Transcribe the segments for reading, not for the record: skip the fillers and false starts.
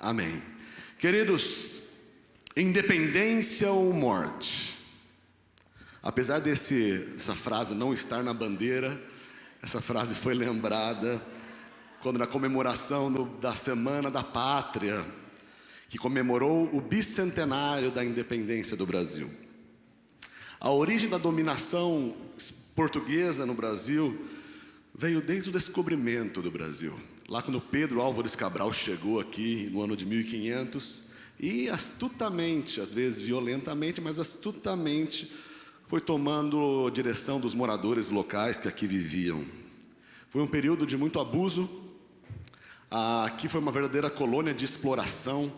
Amém. Queridos, independência ou morte? Apesar dessa frase não estar na bandeira, essa frase foi lembrada quando na comemoração da Semana da Pátria, que comemorou o bicentenário da independência do Brasil. A origem da dominação portuguesa no Brasil veio desde o descobrimento do Brasil. Lá quando Pedro Álvares Cabral chegou aqui no ano de 1500 e astutamente, às vezes violentamente, mas astutamente, foi tomando direção dos moradores locais que aqui viviam. Foi um período de muito abuso. Aqui foi uma verdadeira colônia de exploração.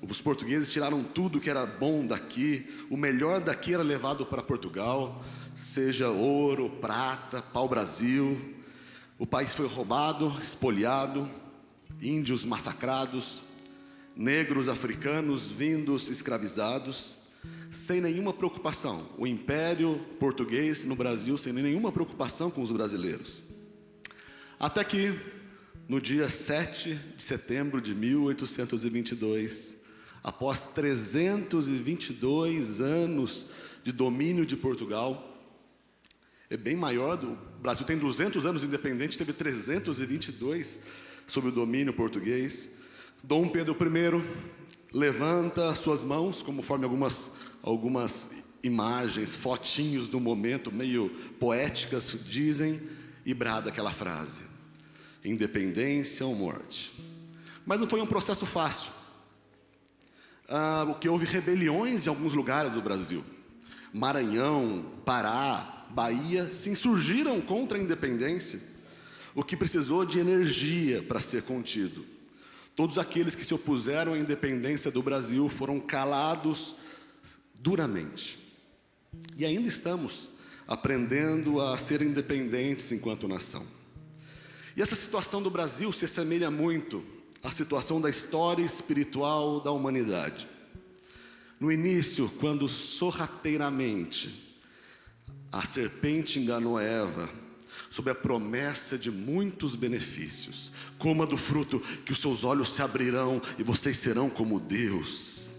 Os portugueses tiraram tudo que era bom daqui. O melhor daqui era levado para Portugal, seja ouro, prata, pau-brasil. O país foi roubado, espoliado, índios massacrados, negros africanos vindos escravizados, sem nenhuma preocupação. O Império Português no Brasil sem nenhuma preocupação com os brasileiros. Até que, no dia 7 de setembro de 1822, após 322 anos de domínio de Portugal, é bem maior, o Brasil tem 200 anos independente, teve 322 sob o domínio português. Dom Pedro I levanta suas mãos, conforme algumas imagens, fotinhos do momento, meio poéticas dizem, e brada aquela frase: independência ou morte. Mas não foi um processo fácil. Porque houve rebeliões em alguns lugares do Brasil. Maranhão, Pará, Bahia se insurgiram contra a independência, o que precisou de energia para ser contido. Todos aqueles que se opuseram à independência do Brasil foram calados duramente. E ainda estamos aprendendo a ser independentes enquanto nação. E essa situação do Brasil se assemelha muito à situação da história espiritual da humanidade. No início, quando sorrateiramente a serpente enganou Eva, sob a promessa de muitos benefícios: coma do fruto que os seus olhos se abrirão e vocês serão como Deus.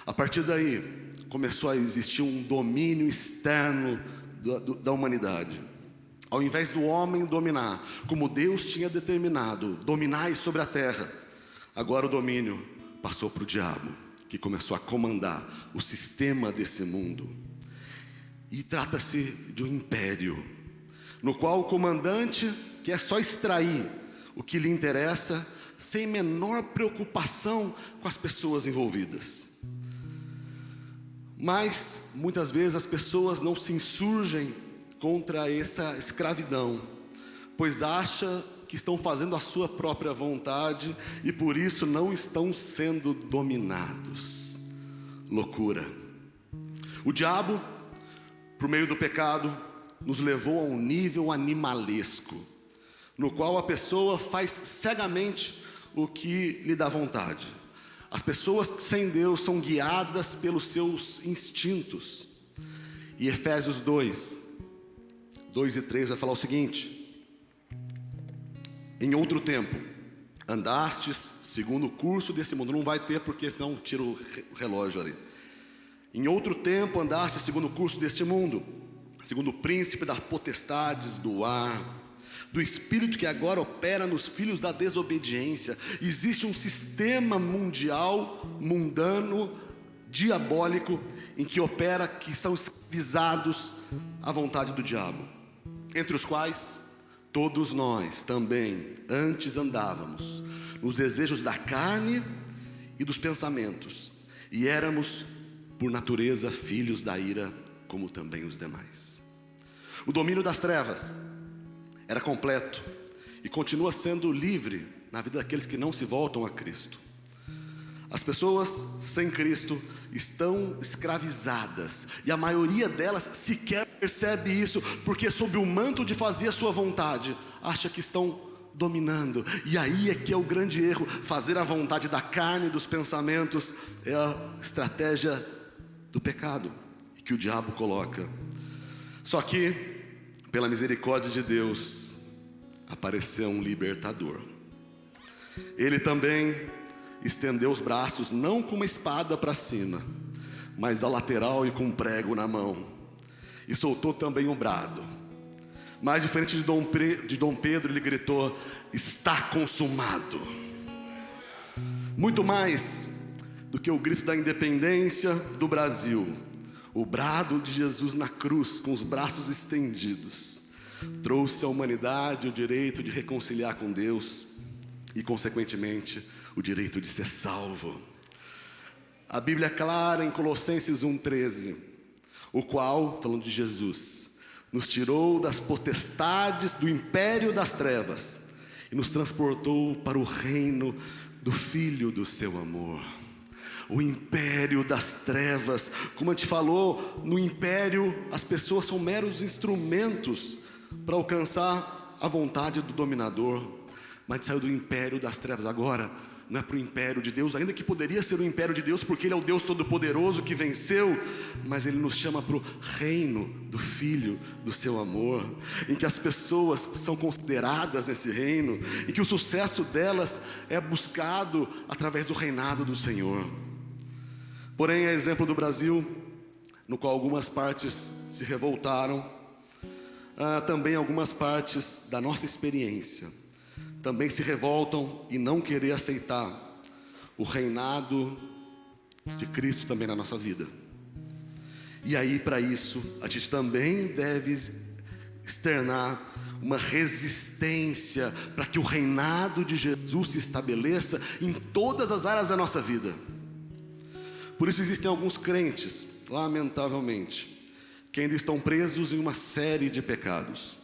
A partir daí, começou a existir um domínio externo da humanidade. Ao invés do homem dominar, como Deus tinha determinado, dominai sobre a terra, agora o domínio passou para o diabo, que começou a comandar o sistema desse mundo. E trata-se de um império, no qual o comandante quer só extrair o que lhe interessa, sem menor preocupação com as pessoas envolvidas. Mas, muitas vezes, as pessoas não se insurgem contra essa escravidão, pois acham que estão fazendo a sua própria vontade e por isso não estão sendo dominados. Loucura. O diabo, por meio do pecado, nos levou a um nível animalesco, no qual a pessoa faz cegamente o que lhe dá vontade. As pessoas sem Deus são guiadas pelos seus instintos. E Efésios 2 e 3 vai falar o seguinte: em outro tempo, andastes segundo o curso desse mundo. Não vai ter, porque senão tira o relógio ali. Em outro tempo andastes segundo o curso deste mundo, segundo o príncipe das potestades do ar, do espírito que agora opera nos filhos da desobediência. Existe um sistema mundial, mundano, diabólico, em que opera, que são escravizados à vontade do diabo, entre os quais todos nós também antes andávamos nos desejos da carne e dos pensamentos, e éramos por natureza filhos da ira, como também os demais. O domínio das trevas era completo e continua sendo livre na vida daqueles que não se voltam a Cristo. As pessoas sem Cristo estão escravizadas, e a maioria delas sequer percebe isso, porque sob o manto de fazer a sua vontade, acha que estão dominando. E aí é que é o grande erro. Fazer a vontade da carne e dos pensamentos é a estratégia do pecado que o diabo coloca. Só que, pela misericórdia de Deus, apareceu um libertador. Ele também estendeu os braços, não com uma espada para cima, mas à lateral e com um prego na mão, e soltou também um brado. Mas diferente de Dom Pedro, ele gritou: está consumado. Muito mais do que o grito da independência do Brasil, o brado de Jesus na cruz, com os braços estendidos, trouxe à humanidade o direito de reconciliar com Deus e, consequentemente, o direito de ser salvo. A Bíblia é clara em Colossenses 1,13, o qual, falando de Jesus, nos tirou das potestades do império das trevas e nos transportou para o reino do Filho do seu amor. O império das trevas, como a gente falou, no império as pessoas são meros instrumentos para alcançar a vontade do dominador, mas a gente saiu do império das trevas, agora não é para o império de Deus, ainda que poderia ser o império de Deus, porque Ele é o Deus Todo-Poderoso que venceu, mas Ele nos chama para o reino do Filho do seu amor, em que as pessoas são consideradas nesse reino, e que o sucesso delas é buscado através do reinado do Senhor. Porém, é exemplo do Brasil, no qual algumas partes se revoltaram, também algumas partes da nossa experiência também se revoltam e não querer aceitar o reinado de Cristo também na nossa vida. E aí, para isso, a gente também deve externar uma resistência para que o reinado de Jesus se estabeleça em todas as áreas da nossa vida. Por isso existem alguns crentes, lamentavelmente, que ainda estão presos em uma série de pecados,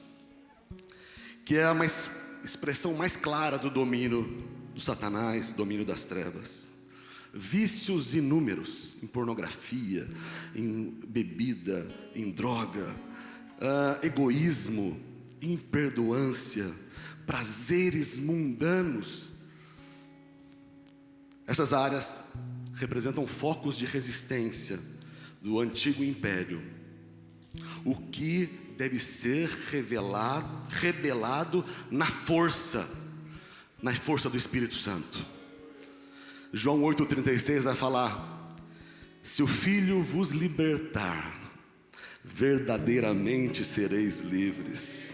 que é uma expressão mais clara do domínio do Satanás, domínio das trevas. Vícios inúmeros em pornografia, em bebida, em droga, egoísmo, imperdoância, prazeres mundanos. Essas áreas representam focos de resistência do antigo império, o que deve ser revelado na força do Espírito Santo. João 8,36 vai falar: se o Filho vos libertar, verdadeiramente sereis livres.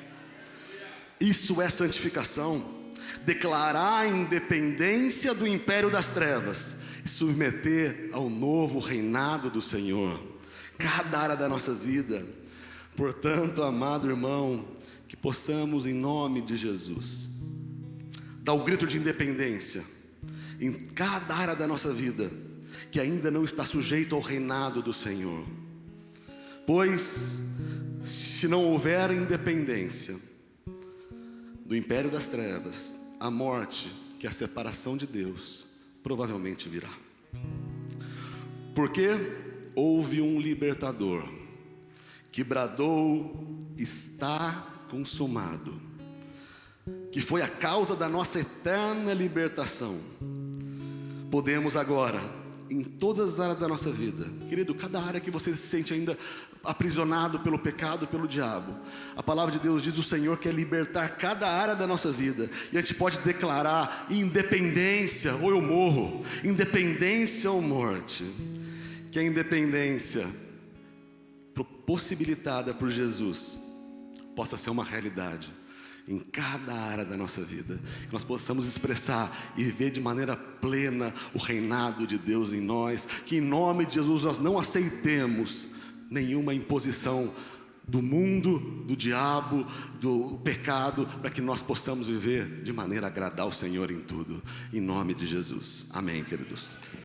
Isso é santificação, declarar a independência do império das trevas e submeter ao novo reinado do Senhor, cada área da nossa vida. Portanto, amado irmão, que possamos, em nome de Jesus, dar o grito de independência em cada área da nossa vida que ainda não está sujeito ao reinado do Senhor. Pois, se não houver independência do império das trevas, a morte, que é a separação de Deus, provavelmente virá. Porque houve um libertador que bradou: está consumado, que foi a causa da nossa eterna libertação. Podemos agora, em todas as áreas da nossa vida, querido, cada área que você se sente ainda aprisionado pelo pecado, pelo diabo, a palavra de Deus diz: o Senhor quer libertar cada área da nossa vida, e a gente pode declarar independência ou eu morro, independência ou morte. Que a independência possibilitada por Jesus possa ser uma realidade em cada área da nossa vida, que nós possamos expressar e viver de maneira plena o reinado de Deus em nós, que em nome de Jesus nós não aceitemos nenhuma imposição do mundo, do diabo, do pecado, para que nós possamos viver de maneira a agradar o Senhor em tudo, em nome de Jesus. Amém, queridos.